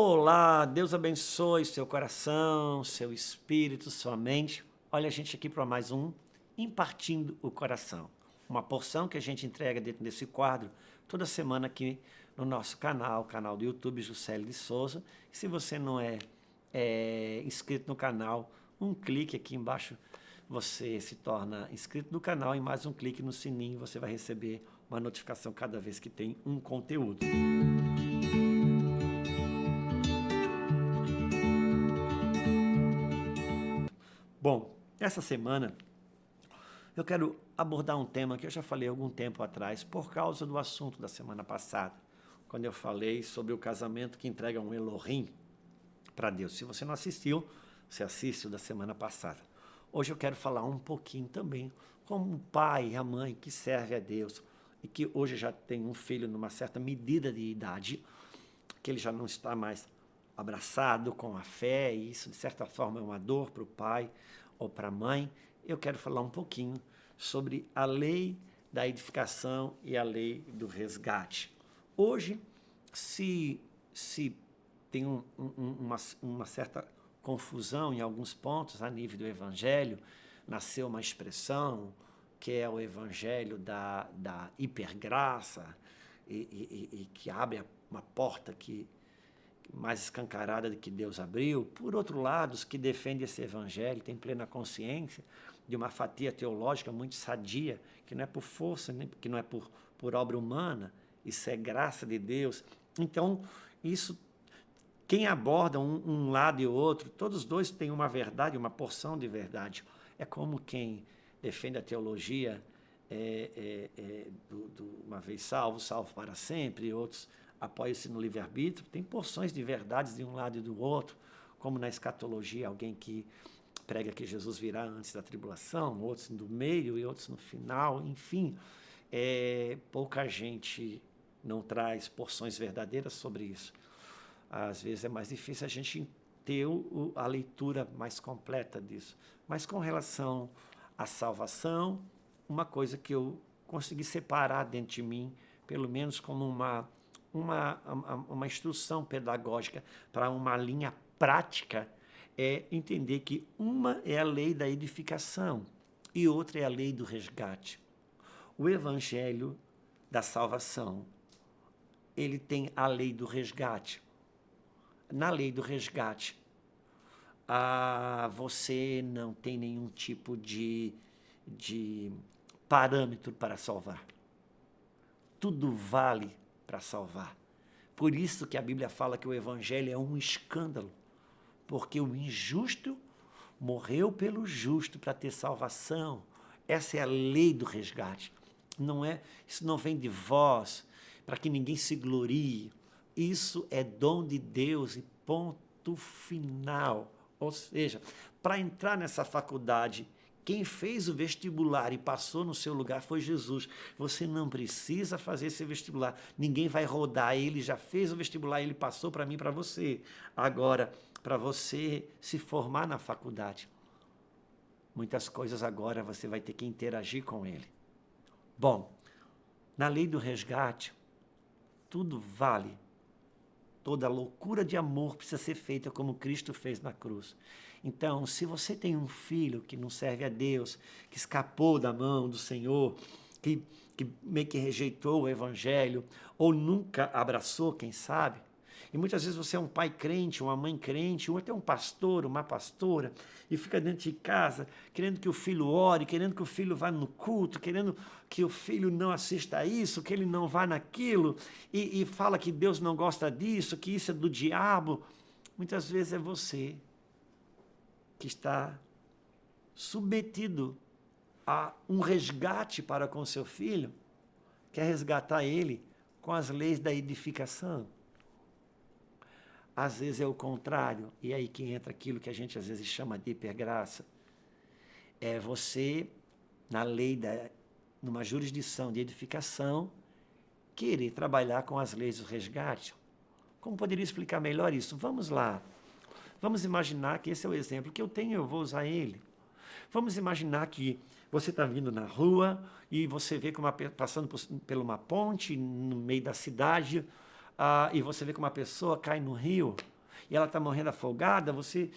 Olá, Deus abençoe seu coração, seu espírito, sua mente. Olha a gente aqui para mais um Impartindo o Coração. Uma porção que a gente entrega dentro desse quadro toda semana aqui no nosso canal do YouTube Juscelio de Souza. Se você não é inscrito no canal, um clique aqui embaixo, você se torna inscrito no canal e mais um clique no sininho, você vai receber uma notificação cada vez que tem um conteúdo. Bom, essa semana eu quero abordar um tema que eu já falei há algum tempo atrás, por causa do assunto da semana passada, quando eu falei sobre o casamento que entrega um Elohim para Deus. Se você não assistiu, você assiste o da semana passada. Hoje eu quero falar um pouquinho também como o pai e a mãe que serve a Deus e que hoje já tem um filho numa certa medida de idade, que ele já não está mais abraçado com a fé, e isso de certa forma é uma dor para o pai ou para a mãe. Eu quero falar um pouquinho sobre a lei da edificação e a lei do resgate. Hoje, se tem uma certa confusão em alguns pontos a nível do evangelho, nasceu uma expressão que é o evangelho da hipergraça e que abre uma porta que mais escancarada do que Deus abriu. Por outro lado, os que defendem esse evangelho têm plena consciência de uma fatia teológica muito sadia, que não é por força, que não é por obra humana, isso é graça de Deus. Então, isso, quem aborda um lado e o outro, todos os dois têm uma verdade, uma porção de verdade. É como quem defende a teologia uma vez salvo, salvo para sempre, e outros apoia-se no livre-arbítrio. Tem porções de verdades de um lado e do outro, como na escatologia, alguém que prega que Jesus virá antes da tribulação, outros no meio e outros no final, enfim. Pouca gente não traz porções verdadeiras sobre isso. Às vezes é mais difícil a gente ter a leitura mais completa disso. Mas com relação à salvação, uma coisa que eu consegui separar dentro de mim, pelo menos como uma instrução pedagógica para uma linha prática, é entender que uma é a lei da edificação e outra é a lei do resgate. O evangelho da salvação, ele tem a lei do resgate. Na lei do resgate, você não tem nenhum tipo de parâmetro para salvar. Tudo vale para salvar. Por isso que a Bíblia fala que o evangelho é um escândalo, porque o injusto morreu pelo justo para ter salvação. Essa é a lei do resgate. Isso não vem de vós, para que ninguém se glorie. Isso é dom de Deus e ponto final. Ou seja, para entrar nessa faculdade, quem fez o vestibular e passou no seu lugar foi Jesus. Você não precisa fazer esse vestibular. Ninguém vai rodar. Ele já fez o vestibular, ele passou para mim e para você. Agora, para você se formar na faculdade, muitas coisas agora você vai ter que interagir com ele. Bom, na lei do resgate, tudo vale. Toda loucura de amor precisa ser feita como Cristo fez na cruz. Então, se você tem um filho que não serve a Deus, que escapou da mão do Senhor, que meio que rejeitou o evangelho, ou nunca abraçou, quem sabe, e muitas vezes você é um pai crente, uma mãe crente, ou até um pastor, uma pastora, e fica dentro de casa querendo que o filho ore, querendo que o filho vá no culto, querendo que o filho não assista a isso, que ele não vá naquilo, e fala que Deus não gosta disso, que isso é do diabo. Muitas vezes é você que está submetido a um resgate para com seu filho, quer resgatar ele com as leis da edificação. Às vezes é o contrário, e é aí que entra aquilo que a gente às vezes chama de hipergraça. É você, numa jurisdição de edificação, querer trabalhar com as leis do resgate. Como poderia explicar melhor isso? Vamos lá. Vamos imaginar que esse é o exemplo que eu tenho, eu vou usar ele. Vamos imaginar que você está vindo na rua e você vê passando por uma ponte no meio da cidade, e você vê que uma pessoa cai no rio e ela está morrendo afogada, você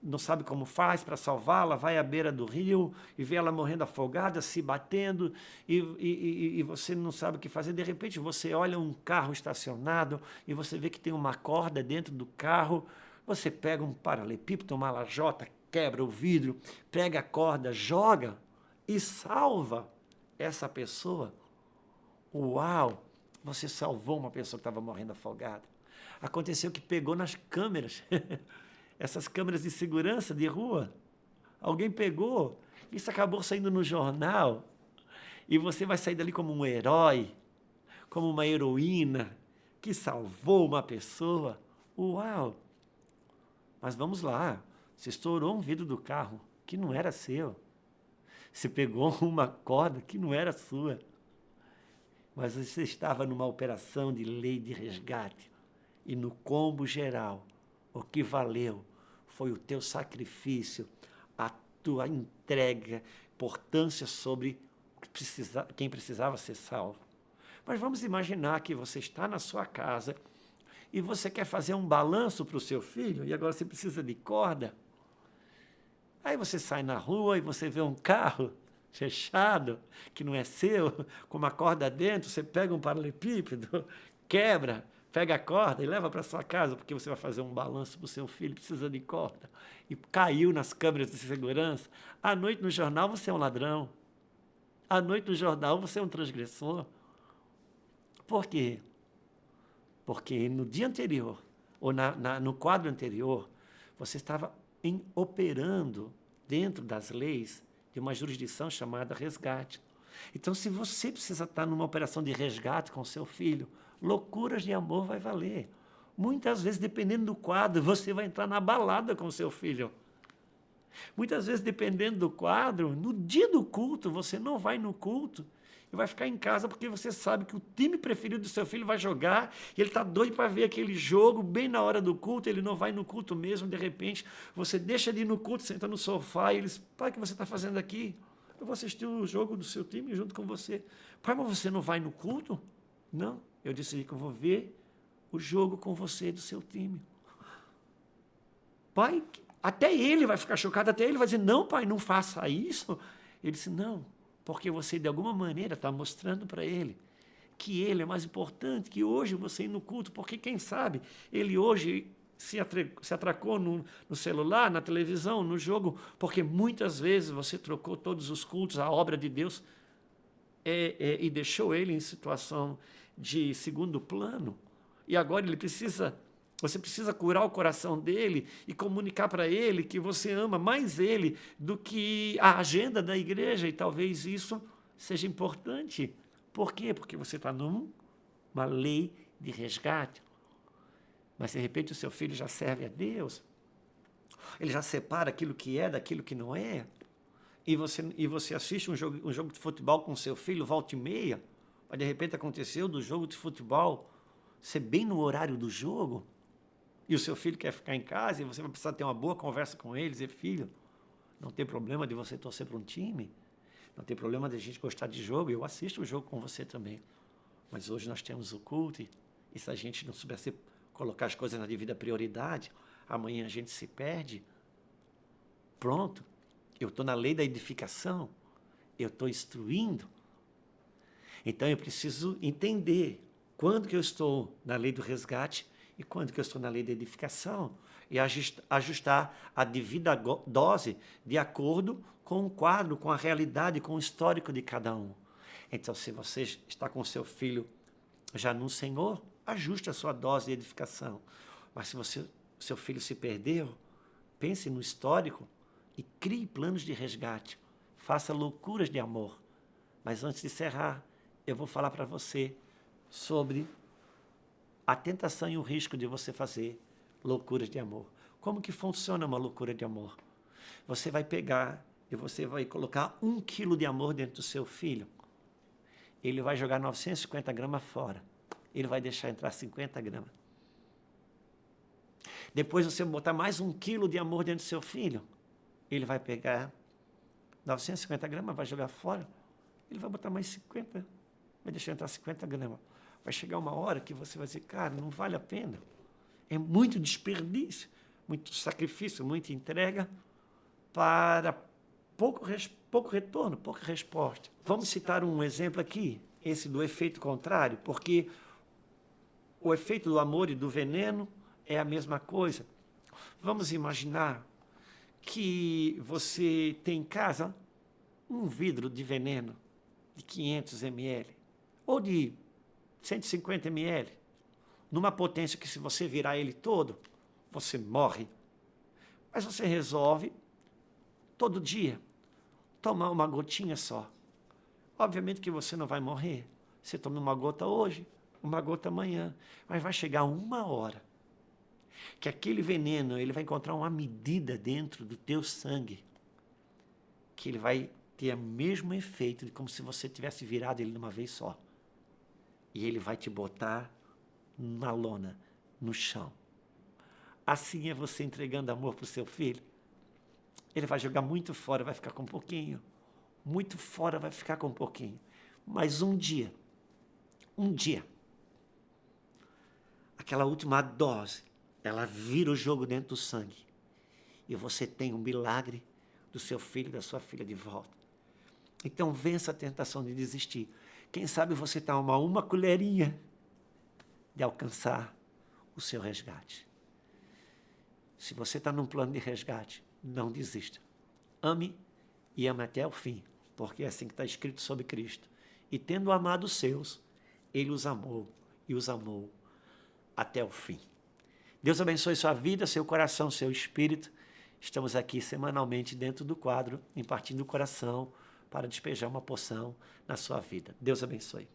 não sabe como faz para salvá-la, vai à beira do rio e vê ela morrendo afogada, se batendo, e você não sabe o que fazer. De repente você olha um carro estacionado e você vê que tem uma corda dentro do carro, você pega um paralelepípedo, uma lajota, quebra o vidro, pega a corda, joga e salva essa pessoa. Uau! Você salvou uma pessoa que estava morrendo afogada. Aconteceu que pegou nas câmeras, essas câmeras de segurança de rua. Alguém pegou, isso acabou saindo no jornal, e você vai sair dali como um herói, como uma heroína que salvou uma pessoa. Uau! Mas vamos lá, você estourou um vidro do carro que não era seu. Você pegou uma corda que não era sua. Mas você estava numa operação de lei de resgate. E no combo geral, o que valeu foi o teu sacrifício, a tua entrega, importância sobre quem precisava ser salvo. Mas vamos imaginar que você está na sua casa e você quer fazer um balanço para o seu filho e agora você precisa de corda. Aí você sai na rua e você vê um carro fechado, que não é seu, com uma corda dentro, você pega um paralelepípedo, quebra, pega a corda e leva para sua casa, porque você vai fazer um balanço para o seu filho, precisa de corda. E caiu nas câmeras de segurança. À noite no jornal você é um ladrão. À noite no jornal você é um transgressor. Por quê? Porque no dia anterior, ou no quadro anterior, você estava operando dentro das leis de uma jurisdição chamada resgate. Então, se você precisa estar numa operação de resgate com seu filho, loucuras de amor vai valer. Muitas vezes, dependendo do quadro, você vai entrar na balada com seu filho. Muitas vezes, dependendo do quadro, no dia do culto, você não vai no culto e vai ficar em casa porque você sabe que o time preferido do seu filho vai jogar e ele está doido para ver aquele jogo bem na hora do culto, ele não vai no culto mesmo, de repente você deixa de ir no culto, senta no sofá e eles, pai, o que você está fazendo aqui? Eu vou assistir o jogo do seu time junto com você. Pai, mas você não vai no culto? Não, eu decidi que eu vou ver o jogo com você do seu time. Pai, até ele vai ficar chocado, até ele vai dizer, não, pai, não faça isso. Ele disse, não, porque você de alguma maneira está mostrando para ele que ele é mais importante, que hoje você ir no culto, porque quem sabe ele hoje se atracou no celular, na televisão, no jogo, porque muitas vezes você trocou todos os cultos, a obra de Deus, e deixou ele em situação de segundo plano, e agora você precisa curar o coração dele e comunicar para ele que você ama mais ele do que a agenda da igreja, e talvez isso seja importante. Por quê? Porque você está numa lei de resgate. Mas, de repente, o seu filho já serve a Deus, ele já separa aquilo que é daquilo que não é, e você assiste um jogo de futebol com o seu filho, volta e meia, mas, de repente, aconteceu do jogo de futebol ser bem no horário do jogo, e o seu filho quer ficar em casa, e você vai precisar ter uma boa conversa com ele, dizer, filho, não tem problema de você torcer para um time, não tem problema de a gente gostar de jogo, eu assisto o jogo com você também, mas hoje nós temos o culto, e se a gente não souber colocar as coisas na devida prioridade, amanhã a gente se perde. Pronto, eu estou na lei da edificação, eu estou instruindo. Então eu preciso entender quando que eu estou na lei do resgate e quando que eu estou na lei da edificação, e ajustar a devida dose de acordo com o quadro, com a realidade, com o histórico de cada um. Então, se você está com seu filho já no Senhor, ajuste a sua dose de edificação. Mas se seu filho se perdeu, pense no histórico e crie planos de resgate. Faça loucuras de amor. Mas antes de encerrar, eu vou falar para você sobre a tentação e o risco de você fazer loucuras de amor. Como que funciona uma loucura de amor? Você vai pegar e você vai colocar 1 quilo de amor dentro do seu filho. Ele vai jogar 950 gramas fora. Ele vai deixar entrar 50 gramas. Depois você botar mais 1 quilo de amor dentro do seu filho. Ele vai pegar 950 gramas, vai jogar fora. Ele vai botar mais 50, vai deixar entrar 50 gramas. Vai chegar uma hora que você vai dizer, cara, não vale a pena. É muito desperdício, muito sacrifício, muita entrega para pouco retorno, pouca resposta. Vamos citar um exemplo aqui, esse do efeito contrário, porque o efeito do amor e do veneno é a mesma coisa. Vamos imaginar que você tem em casa um vidro de veneno de 500 ml ou de 150 ml, numa potência que se você virar ele todo, você morre. Mas você resolve, todo dia, tomar uma gotinha só. Obviamente que você não vai morrer. Você toma uma gota hoje, uma gota amanhã. Mas vai chegar uma hora que aquele veneno ele vai encontrar uma medida dentro do teu sangue que ele vai ter o mesmo efeito de como se você tivesse virado ele de uma vez só. E ele vai te botar na lona, no chão. Assim é você entregando amor para o seu filho. Ele vai jogar muito fora, vai ficar com um pouquinho. Muito fora, vai ficar com um pouquinho. Mas um dia, aquela última dose, ela vira o jogo dentro do sangue. E você tem um milagre do seu filho e da sua filha de volta. Então vença a tentação de desistir. Quem sabe você está a uma colherinha de alcançar o seu resgate. Se você está num plano de resgate, não desista. Ame e ame até o fim, porque é assim que está escrito sobre Cristo. E tendo amado os seus, Ele os amou e os amou até o fim. Deus abençoe sua vida, seu coração, seu espírito. Estamos aqui semanalmente dentro do quadro, impartindo o coração para despejar uma porção na sua vida. Deus abençoe.